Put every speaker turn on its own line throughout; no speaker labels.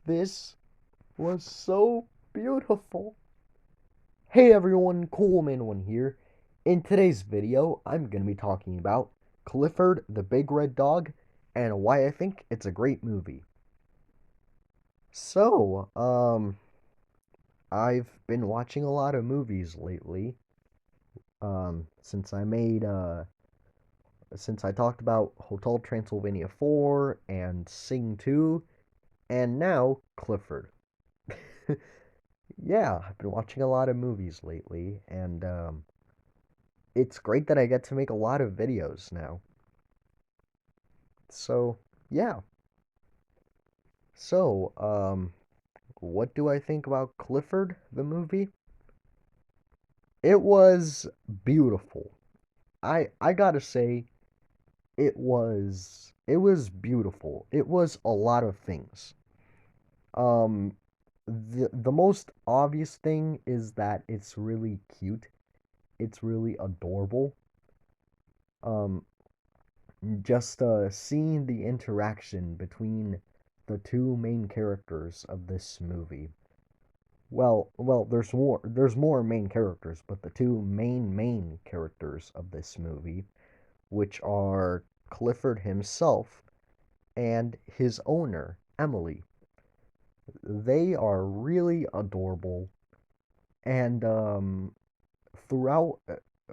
This was so beautiful. Hey everyone, Coleman1 here. In today's video, I'm going to be talking about Clifford the Big Red Dog and why I think it's a great movie. So, I've been watching a lot of movies lately. Since since I talked about Hotel Transylvania 4 and Sing 2 and now Clifford. Yeah, I've been watching a lot of movies lately, and it's great that I get to make a lot of videos now. So, yeah. So, what do I think about Clifford, the movie? It was beautiful. I gotta say, it was beautiful. It was a lot of things. Um, the most obvious thing is that it's really cute. It's really adorable. Um, just seeing the interaction between the two main characters of this movie. Well, there's more main characters, but the two main characters of this movie, which are Clifford himself and his owner, Emily. They are really adorable, and throughout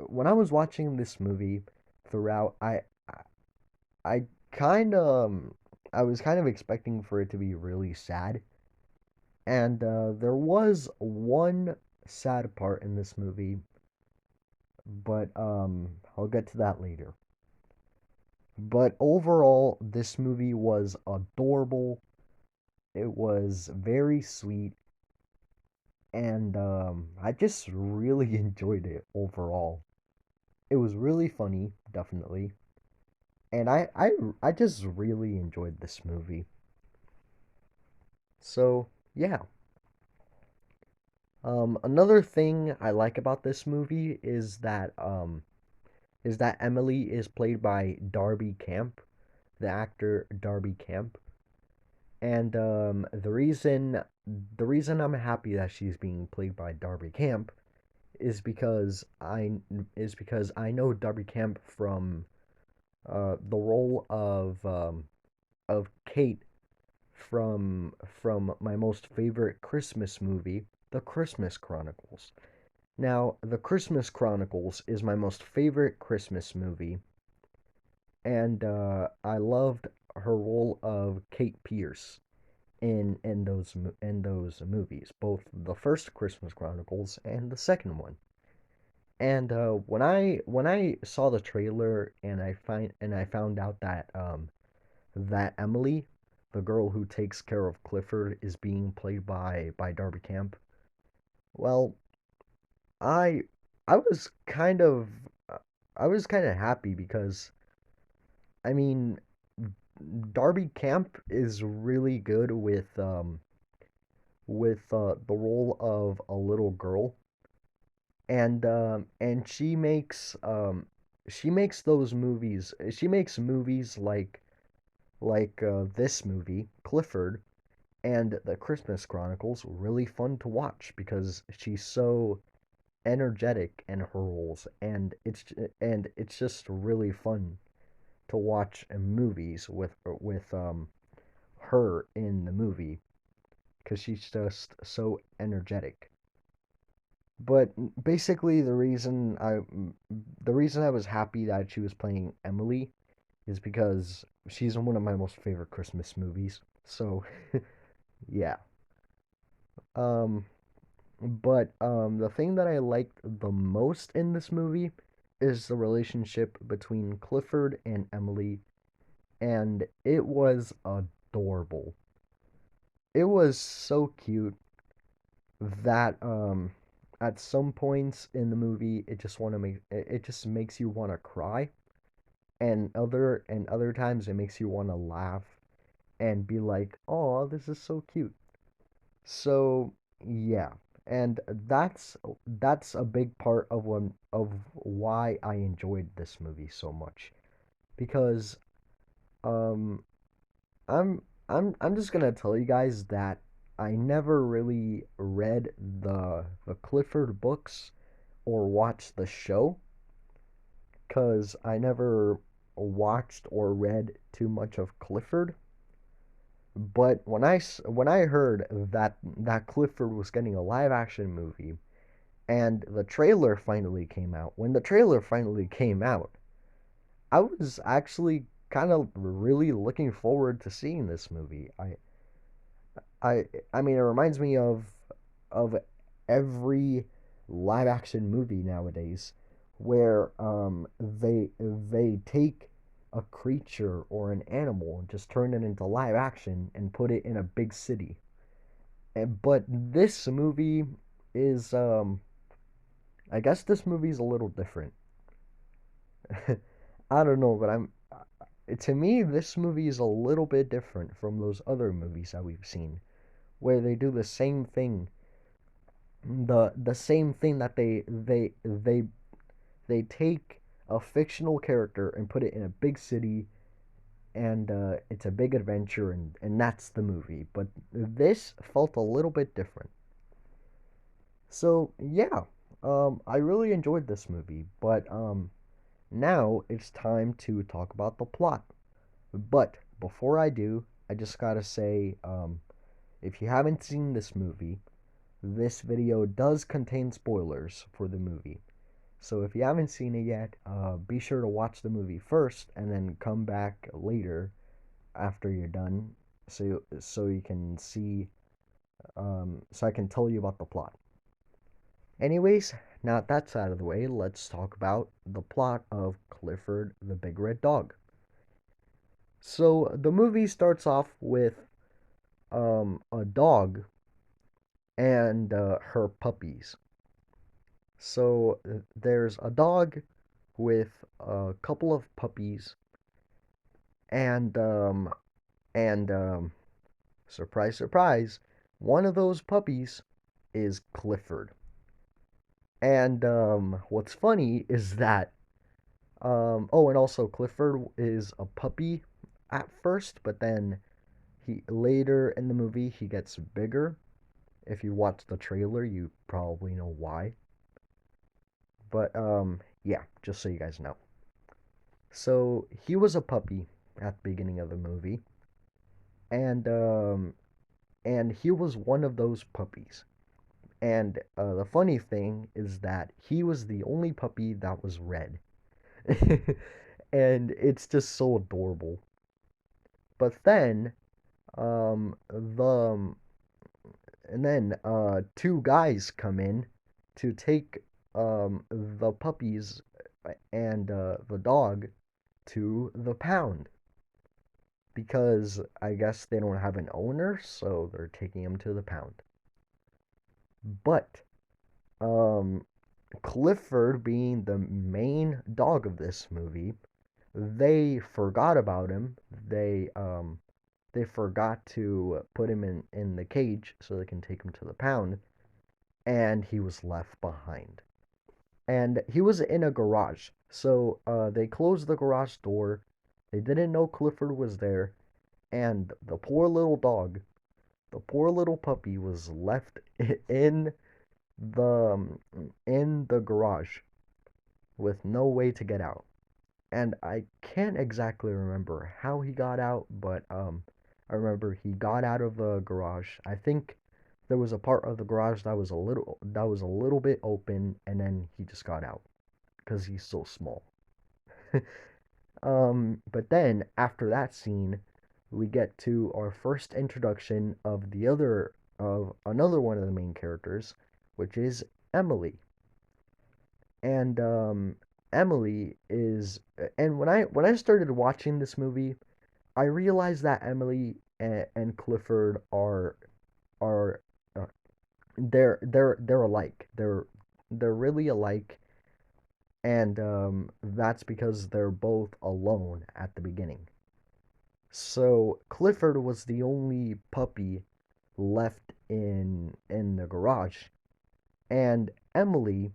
when I was watching this movie, throughout I kind of I was kind of expecting for it to be really sad, and there was one sad part in this movie, but I'll get to that later. But overall, this movie was adorable. It was very sweet, and I just really enjoyed it overall. It was really funny, definitely, and I just really enjoyed this movie. So yeah. Another thing I like about this movie is that Emily is played by Darby Camp, the actor Darby Camp, and the reason I'm happy that she's being played by Darby Camp is because I know Darby Camp from the role of Kate from my most favorite Christmas movie, The Christmas Chronicles. Now, The Christmas Chronicles is my most favorite Christmas movie, and I loved her role of Kate Pierce in those movies, both the first Christmas Chronicles and the second one. And when I saw the trailer and I found out that Emily, the girl who takes care of Clifford, is being played by Darby Camp, well, I I was kind of I was kind of happy because I mean Darby Camp is really good with the role of a little girl, and she makes those movies. She makes movies like this movie Clifford and the Christmas Chronicles really fun to watch because she's so energetic in her roles, and it's just really fun to watch movies with her in the movie because she's just so energetic. But basically, the reason I was happy that she was playing Emily is because she's in one of my most favorite Christmas movies. So yeah. Um, but the thing that I liked the most in this movie is the relationship between Clifford and Emily, and it was adorable. It was so cute that at some points in the movie it just makes you want to cry, and other times it makes you want to laugh and be like, "Oh, this is so cute." So, yeah. And that's a big part of why I enjoyed this movie so much because um I'm I'm just gonna tell you guys that I never really read the Clifford books or watched the show because I never watched or read too much of Clifford. But when I heard that Clifford was getting a live action movie and the trailer finally came out, when the trailer finally came out, I was actually kind of really looking forward to seeing this movie. I I mean, it reminds me of every live action movie nowadays where they take a creature or an animal and just turn it into live action and put it in a big city. But this movie is I guess this movie's a little different. I don't know, but I'm to me this movie is a little bit different from those other movies that we've seen where they do the same thing, the same thing that they take a fictional character and put it in a big city, and it's a big adventure, and that's the movie. But this felt a little bit different. So yeah, I really enjoyed this movie, but now it's time to talk about the plot. But before I do, I just gotta say, if you haven't seen this movie, this video does contain spoilers for the movie. So if you haven't seen it yet, be sure to watch the movie first and then come back later after you're done, so you can see, so I can tell you about the plot. Anyways, now that that's out of the way, let's talk about the plot of Clifford the Big Red Dog. So the movie starts off with a dog and her puppies. So there's a dog with a couple of puppies, and surprise, surprise, one of those puppies is Clifford. And what's funny is that oh, and also Clifford is a puppy at first, but then he later in the movie he gets bigger. If you watch the trailer, you probably know why. But yeah, just so you guys know. So he was a puppy at the beginning of the movie, and he was one of those puppies. And the funny thing is that he was the only puppy that was red, and it's just so adorable. But then the and then two guys come in to take the puppies and the dog to the pound because I guess they don't have an owner, so they're taking him to the pound. But um, Clifford, being the main dog of this movie, they forgot about him. They forgot to put him in the cage so they can take him to the pound, and he was left behind. And he was in a garage, so they closed the garage door. They didn't know Clifford was there, and the poor little dog, the poor little puppy, was left in the in the garage with no way to get out. And I can't exactly remember how he got out, but I remember he got out of the garage. I think there was a part of the garage that was a little bit open, and then he just got out because he's so small. But then after that scene, we get to our first introduction of another one of the main characters, which is Emily. And Emily is and when I started watching this movie, I realized that Emily and Clifford are they're alike. They're really alike, and that's because they're both alone at the beginning. So Clifford was the only puppy left in the garage, and Emily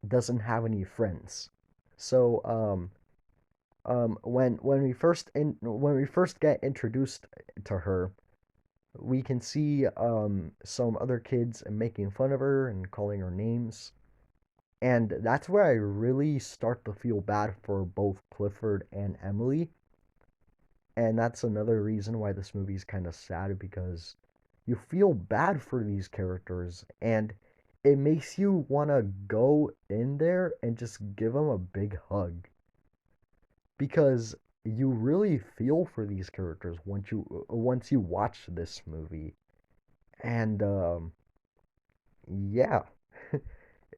doesn't have any friends. So When we first get introduced to her, we can see some other kids making fun of her and calling her names. And that's where I really start to feel bad for both Clifford and Emily. And that's another reason why this movie is kind of sad, because you feel bad for these characters and it makes you want to go in there and just give them a big hug, because you really feel for these characters once you watch this movie. And yeah,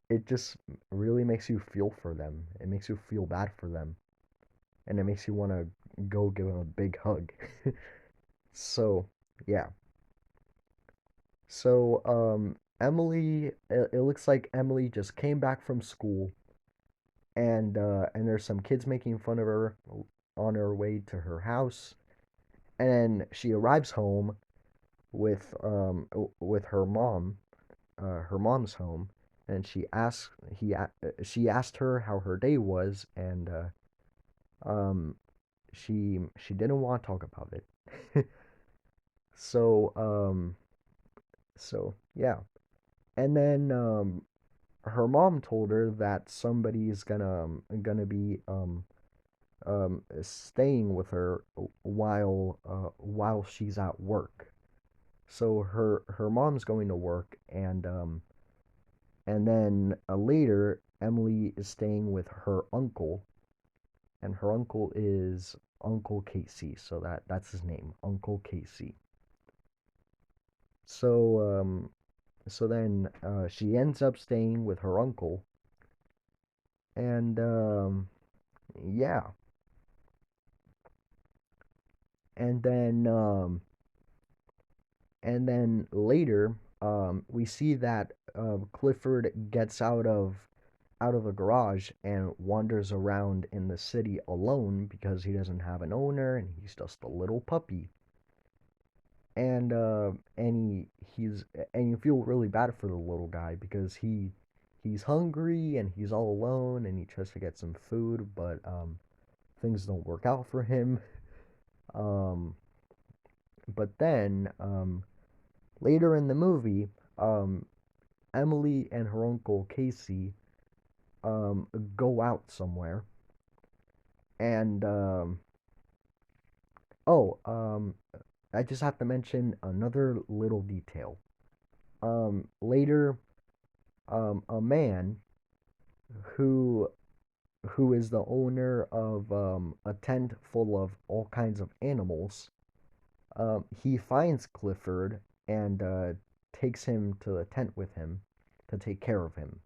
it just really makes you feel for them. It makes you feel bad for them, and it makes you want to go give them a big hug. So, yeah. So, Emily, it looks like Emily just came back from school, and there's some kids making fun of her on her way to her house, and she arrives home with her mom, her mom's home, and she asked her how her day was, and um, she didn't want to talk about it. So yeah, and then her mom told her that somebody's gonna be staying with her while she's at work. So her mom's going to work, and then later Emily is staying with her uncle, and her uncle is Uncle Casey. So that's his name, Uncle Casey. So so then she ends up staying with her uncle, and yeah, and then later we see that Clifford gets out of the garage and wanders around in the city alone because he doesn't have an owner and he's just a little puppy. And and you feel really bad for the little guy because he's hungry and he's all alone and he tries to get some food, but things don't work out for him. Um, but then later in the movie, um, Emily and her uncle Casey go out somewhere, and oh, I just have to mention another little detail. Later, a man who who is the owner of a tent full of all kinds of animals, he finds Clifford and takes him to the tent with him to take care of him.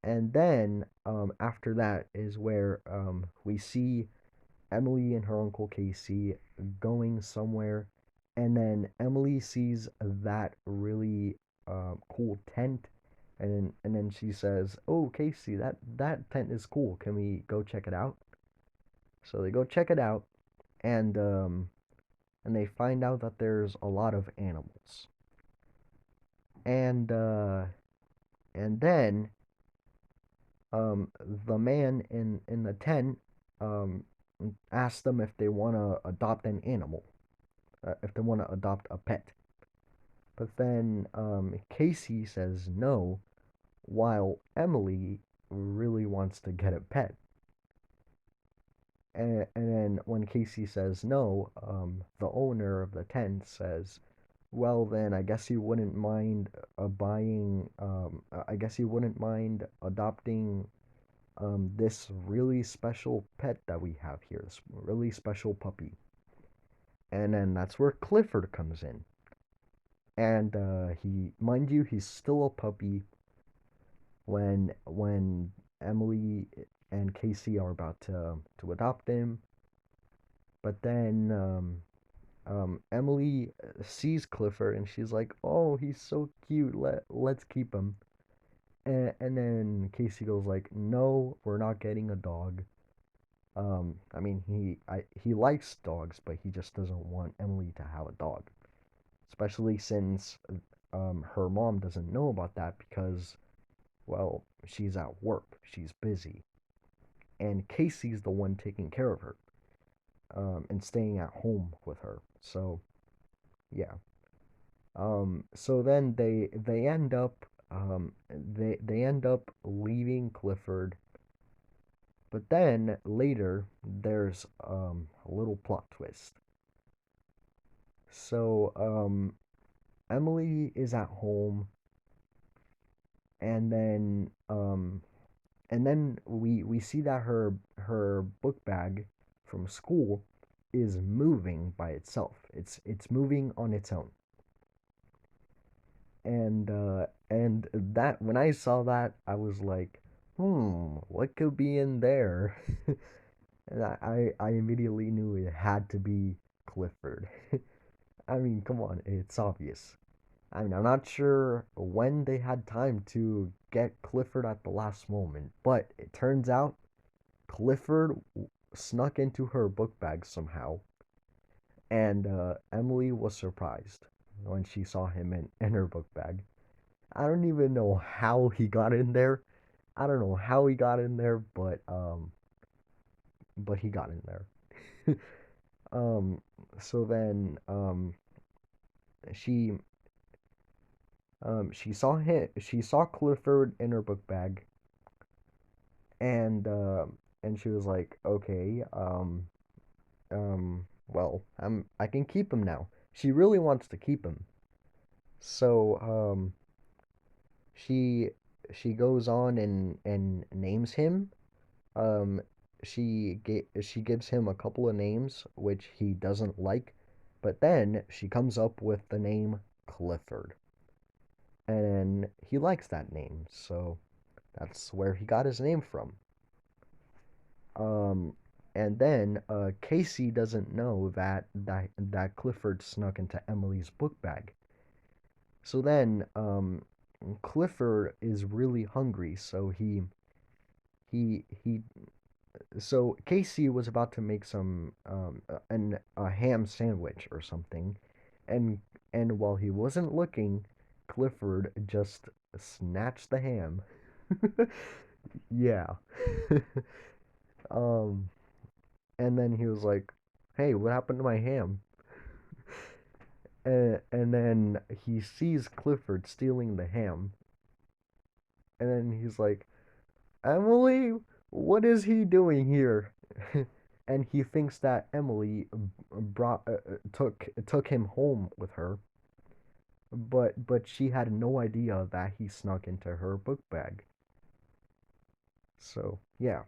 And then after that is where we see Emily and her uncle Casey going somewhere, and then Emily sees that really cool tent, and then she says, "Oh, Casey, that tent is cool. Can we go check it out?" So they go check it out, and they find out that there's a lot of animals, and then the man in the tent um asks them if they want to adopt an animal, if they want to adopt a pet. But then Casey says no, while Emily really wants to get a pet. And then when Casey says no, the owner of the tent says, "Well, then I guess you wouldn't mind buying. I guess you wouldn't mind adopting this really special pet that we have here. This really special puppy." And then that's where Clifford comes in. And mind you, he's still a puppy when Emily and Casey are about to adopt him. But then Emily sees Clifford and she's like, "Oh, he's so cute. Let's keep him." And then Casey goes like, "No, we're not getting a dog." I mean, he likes dogs, but he just doesn't want Emily to have a dog, especially since her mom doesn't know about that because, well, she's at work, she's busy, and Casey's the one taking care of her, and staying at home with her. So yeah. So then they end up they end up leaving Clifford, but then later there's a little plot twist. So Emily is at home, and then we see that her book bag from school is moving by itself. It's moving on its own. And that when I saw that, I was like, what could be in there? And I immediately knew it had to be Clifford. I mean, come on, it's obvious. I mean, I'm not sure when they had time to get Clifford at the last moment, but it turns out Clifford snuck into her book bag somehow, and Emily was surprised when she saw him in her book bag. I don't even know how he got in there. I don't know how he got in there, but he got in there. um, so then she she saw Clifford in her book bag, and she was like, okay, well, I can keep him now. She really wants to keep him. So she goes on and names him. Um, she gives him a couple of names which he doesn't like, but then she comes up with the name Clifford, and he likes that name, so that's where he got his name from. Um, and then Casey doesn't know that Clifford snuck into Emily's book bag. So then Clifford is really hungry, so he so Casey was about to make some a ham sandwich or something, and while he wasn't looking, Clifford just snatched the ham. Yeah. um, and then he was like, "Hey, what happened to my ham?" And then he sees Clifford stealing the ham, and then he's like, "Emily, what is he doing here?" And he thinks that Emily brought took him home with her, but she had no idea that he snuck into her book bag. So yeah,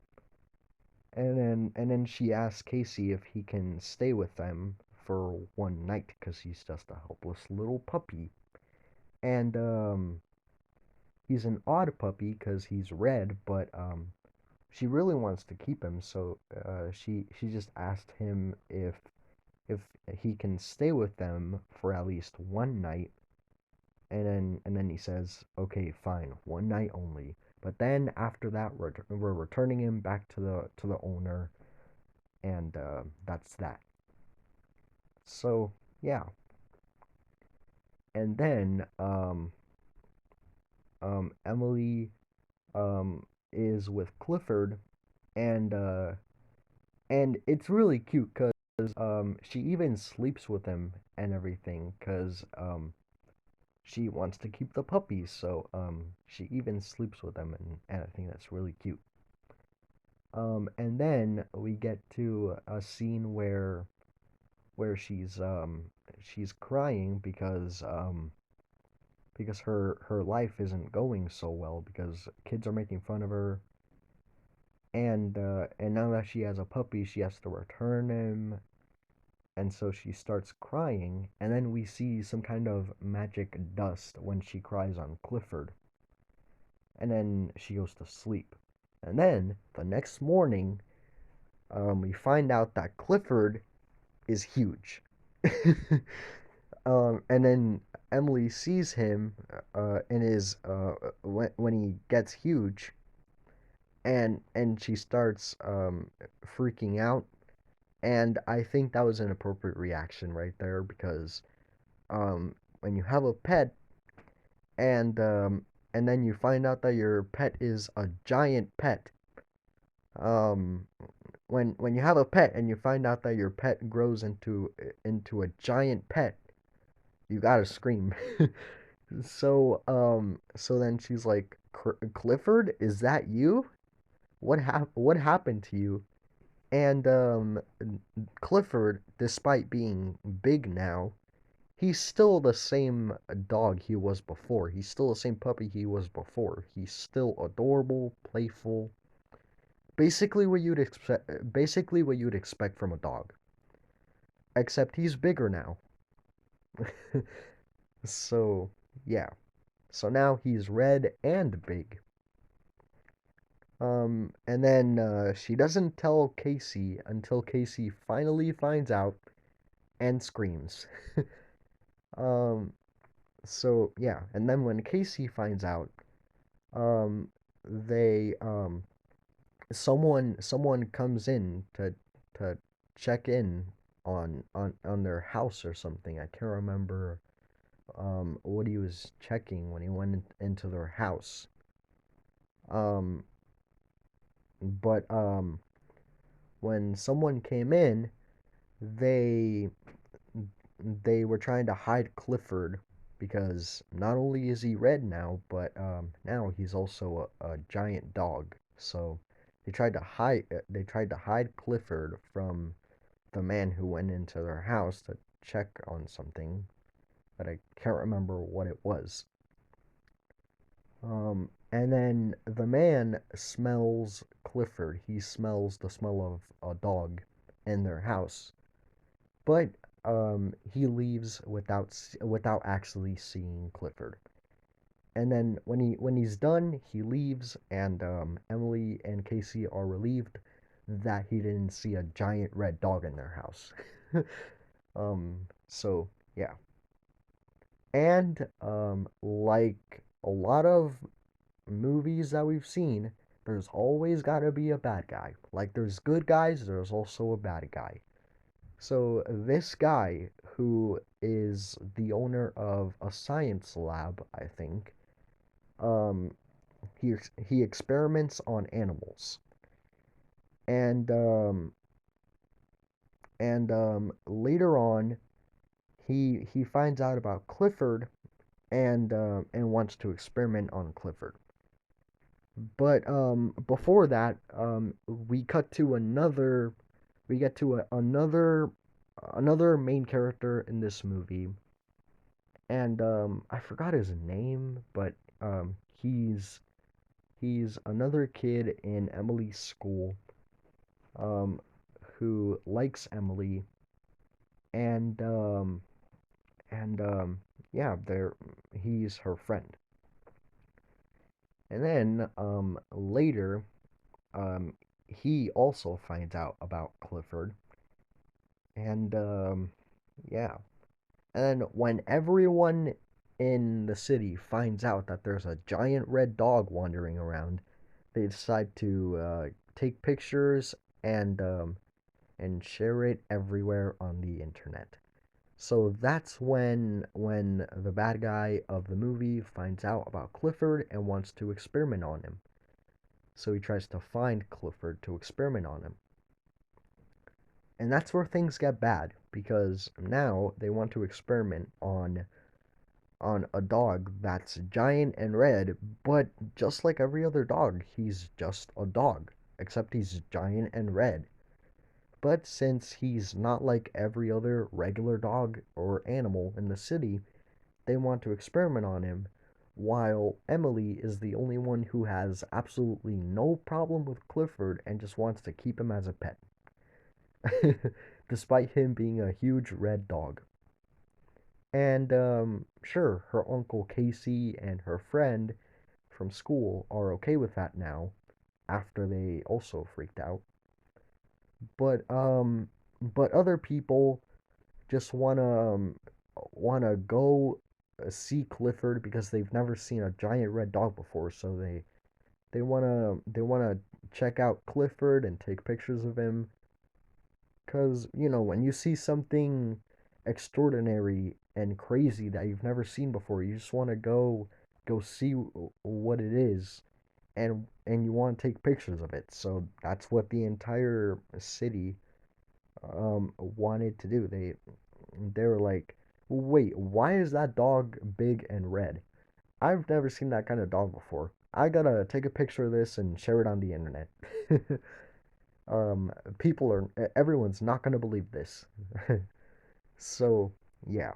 and then she asks Casey if he can stay with them for one night because he's just a helpless little puppy, and he's an odd puppy because he's red, but she really wants to keep him, so she just asked him if he can stay with them for at least one night, and then he says, okay, fine, one night only. But then after that, we're returning him back to the owner, and that's that. So yeah, and then Emily is with Clifford, and it's really cute because she even sleeps with him and everything because she wants to keep the puppies, so she even sleeps with them, and I think that's really cute. And then we get to a scene where she's crying because her life isn't going so well because kids are making fun of her, and now that she has a puppy, she has to return him, and so she starts crying, and then we see some kind of magic dust when she cries on Clifford, and then she goes to sleep. And then the next morning, we find out that Clifford is huge. And then Emily sees him in his when he gets huge, and she starts freaking out. And I think that was an appropriate reaction right there because when you have a pet and then you find out that your pet is a giant pet, Um, when you have a pet and you find out that your pet grows into a giant pet, you gotta scream. So then she's like, Clifford, is that you? What happened to you? And Clifford, despite being big now, he's still the same dog he was before. He's still the same puppy he was before. He's still adorable, playful, basically what you'd expect from a dog. Except he's bigger now. So, yeah. So now he's red and big. And then she doesn't tell Casey until Casey finally finds out and screams. um, so yeah, and then when Casey finds out, um, they someone comes in to check in on their house or something. I can't remember what he was checking when he went into their house. Um, but when someone came in, they they were trying to hide Clifford because not only is he red now, but now he's also a giant dog. So they tried to hide Clifford from the man who went into their house to check on something, but I can't remember what it was. And then the man smells Clifford. He smells the smell of a dog in their house, but he leaves without actually seeing Clifford. And then when he's done, he leaves, and Emily and Casey are relieved that he didn't see a giant red dog in their house. So yeah, and like a lot of movies that we've seen, there's always got to be a bad guy. Like there's good guys, there's also a bad guy. So this guy who is the owner of a science lab, I think, um, he experiments on animals, and later on he finds out about Clifford and wants to experiment on Clifford. But before that, we cut to another we get to another main character in this movie, and I forgot his name, but he's another kid in Emily's school, um, who likes Emily, and yeah, he's her friend. And then later, um, he also finds out about Clifford, and yeah. And then when everyone in the city finds out that there's a giant red dog wandering around, they decide to take pictures and share it everywhere on the internet. So that's when the bad guy of the movie finds out about Clifford and wants to experiment on him. So he tries to find Clifford to experiment on him. And that's where things get bad because now they want to experiment on a dog that's giant and red, but just like every other dog, he's just a dog, except he's giant and red. But since he's not like every other regular dog or animal in the city, they want to experiment on him, while Emily is the only one who has absolutely no problem with Clifford and just wants to keep him as a pet, despite him being a huge red dog. And sure, her uncle Casey and her friend from school are okay with that now, after they also freaked out. But other people just wanna go see Clifford because they've never seen a giant red dog before, so they wanna check out Clifford and take pictures of him. Cause when you see something extraordinary and crazy that you've never seen before, you just wanna go see what it is, and you want to take pictures of it. So that's what the entire city wanted to do. They were like, "Wait, why is that dog big and red? I've never seen that kind of dog before. I gotta take a picture of this and share it on the internet." um, everyone's not gonna believe this. So yeah,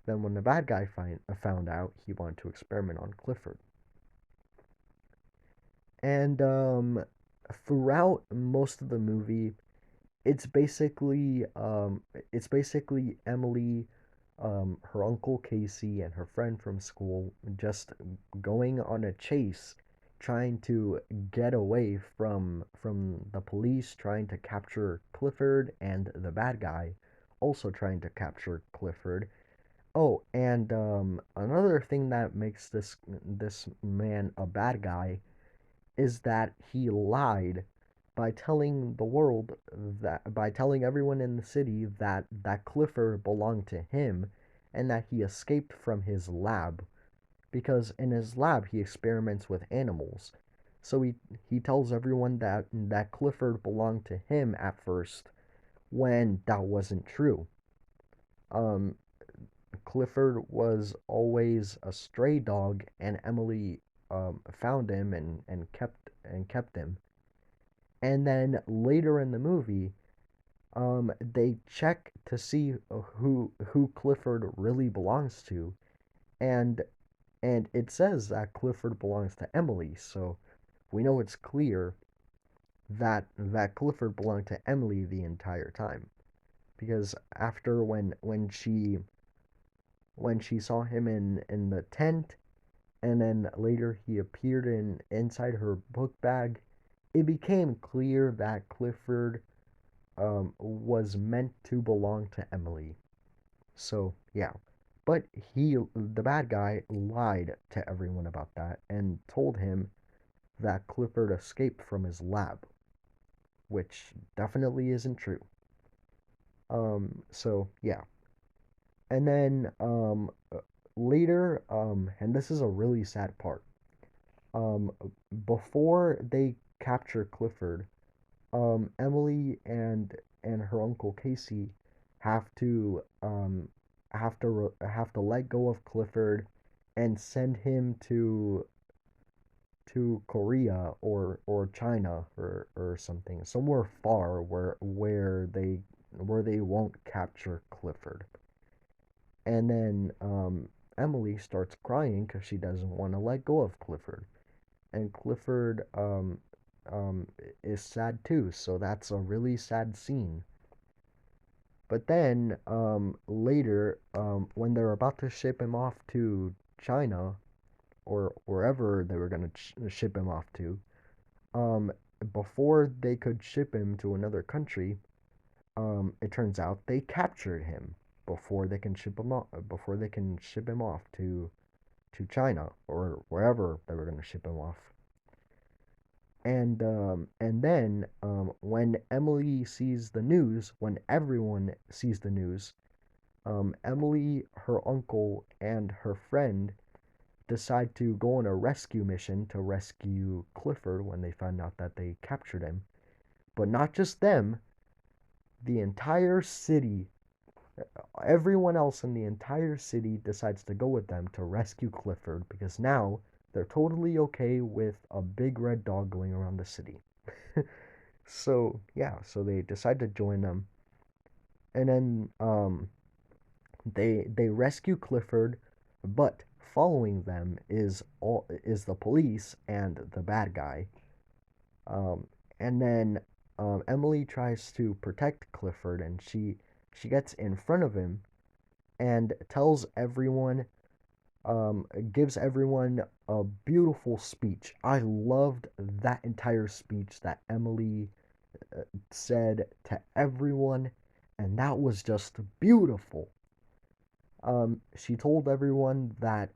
then when the bad guy found out, he wanted to experiment on Clifford. And throughout most of the movie, it's basically um, it's basically Emily, her uncle Casey, and her friend from school just going on a chase, trying to get away from the police, trying to capture Clifford, and the bad guy also trying to capture Clifford. Oh, and another thing that makes this man a bad guy is that he lied by telling the world that by telling everyone in the city that Clifford belonged to him and that he escaped from his lab because in his lab he experiments with animals. So he tells everyone that Clifford belonged to him at first when that wasn't true. Um Clifford was always a stray dog and Emily found him and kept him. And then later in the movie, they check to see who Clifford really belongs to, and and it says that Clifford belongs to Emily. So we know it's clear that Clifford belonged to Emily the entire time because after when she saw him in the tent, and then later he appeared inside her book bag, it became clear that Clifford was meant to belong to Emily. So, yeah. But the bad guy, lied to everyone about that and told him that Clifford escaped from his lab, which definitely isn't true. So yeah. And then later, and this is a really sad part. Um, Before they capture Clifford, Emily and her uncle Casey have to have to let go of Clifford and send him to Korea or China or something, somewhere far where they won't capture Clifford. And then Emily starts crying because she doesn't want to let go of Clifford, and Clifford um, is sad too. So that's a really sad scene. But then later, when they're about to ship him off to China or wherever they were gonna ship him off to, um, before they could ship him to another country, it turns out they captured him before they can ship him off to China or wherever they were gonna ship him off. And then when Emily sees the news, when everyone sees the news, Emily, her uncle, and her friend decide to go on a rescue mission to rescue Clifford when they find out that they captured him. But not just them, the entire city, everyone else in the entire city decides to go with them to rescue Clifford because now they're totally okay with a big red dog going around the city. So yeah, so they decide to join them, and then they rescue Clifford, but following them is the police and the bad guy. Um, and then Emily tries to protect Clifford, and she gets in front of him and tells everyone, gives everyone a beautiful speech. I loved that entire speech that Emily said to everyone, and that was just beautiful. She told everyone that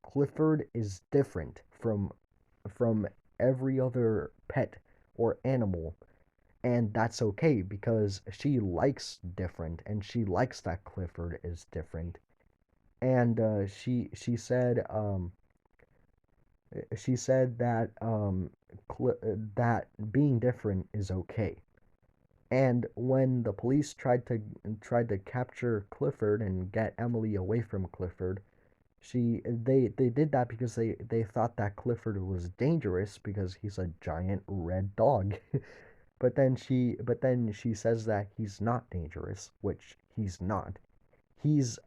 Clifford is different from every other pet or animal, and that's okay because she likes different, and she likes that Clifford is different. And she said she said that that being different is okay. And when the police tried to capture Clifford and get Emily away from Clifford, they did that because they thought that Clifford was dangerous because he's a giant red dog. But then she says that he's not dangerous, which he's not. He's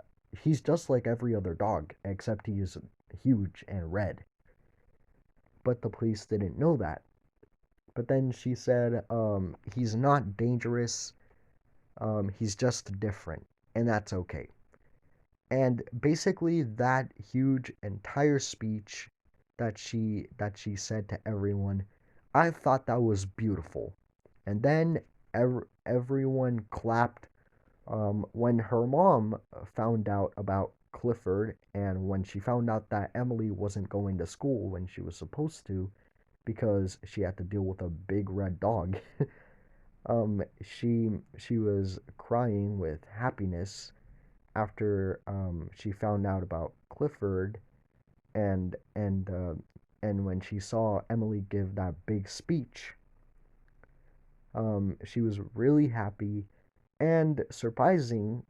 he's just like every other dog, except he's huge and red. But the police didn't know that. But then she said, he's not dangerous. He's just different, and that's okay. And basically, that huge entire speech that she said to everyone, I thought that was beautiful. And then everyone clapped when her mom found out about Clifford, and when she found out that Emily wasn't going to school when she was supposed to because she had to deal with a big red dog. She was crying with happiness after she found out about Clifford, and when she saw Emily give that big speech, she was really happy, and surprisingly,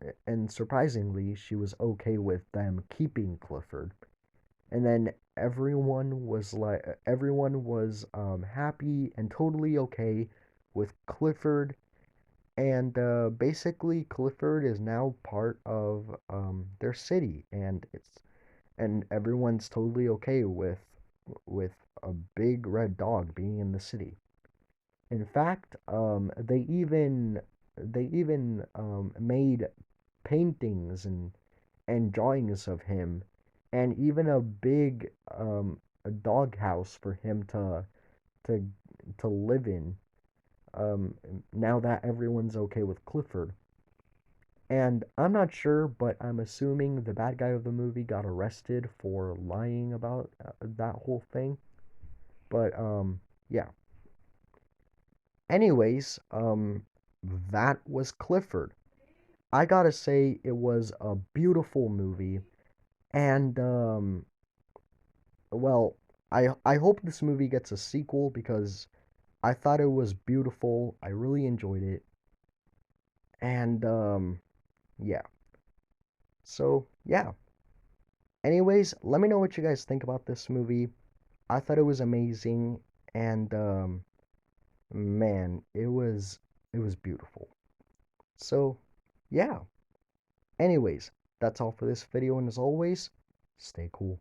she was okay with them keeping Clifford. And then everyone was happy and totally okay with Clifford. And basically, Clifford is now part of their city, and everyone's totally okay with a big red dog being in the city. In fact, they even made paintings and drawings of him, and even a big a dog house for him to to live in. Um, Now that everyone's okay with Clifford. And I'm not sure, but I'm assuming the bad guy of the movie got arrested for lying about that whole thing. But yeah. Anyways, that was Clifford. I gotta say, it was a beautiful movie, and well, I hope this movie gets a sequel because I thought it was beautiful. I really enjoyed it, and yeah. So yeah. Anyways, let me know what you guys think about this movie. I thought it was amazing, and man, it was beautiful. So, yeah. Anyways, that's all for this video, and as always, stay cool.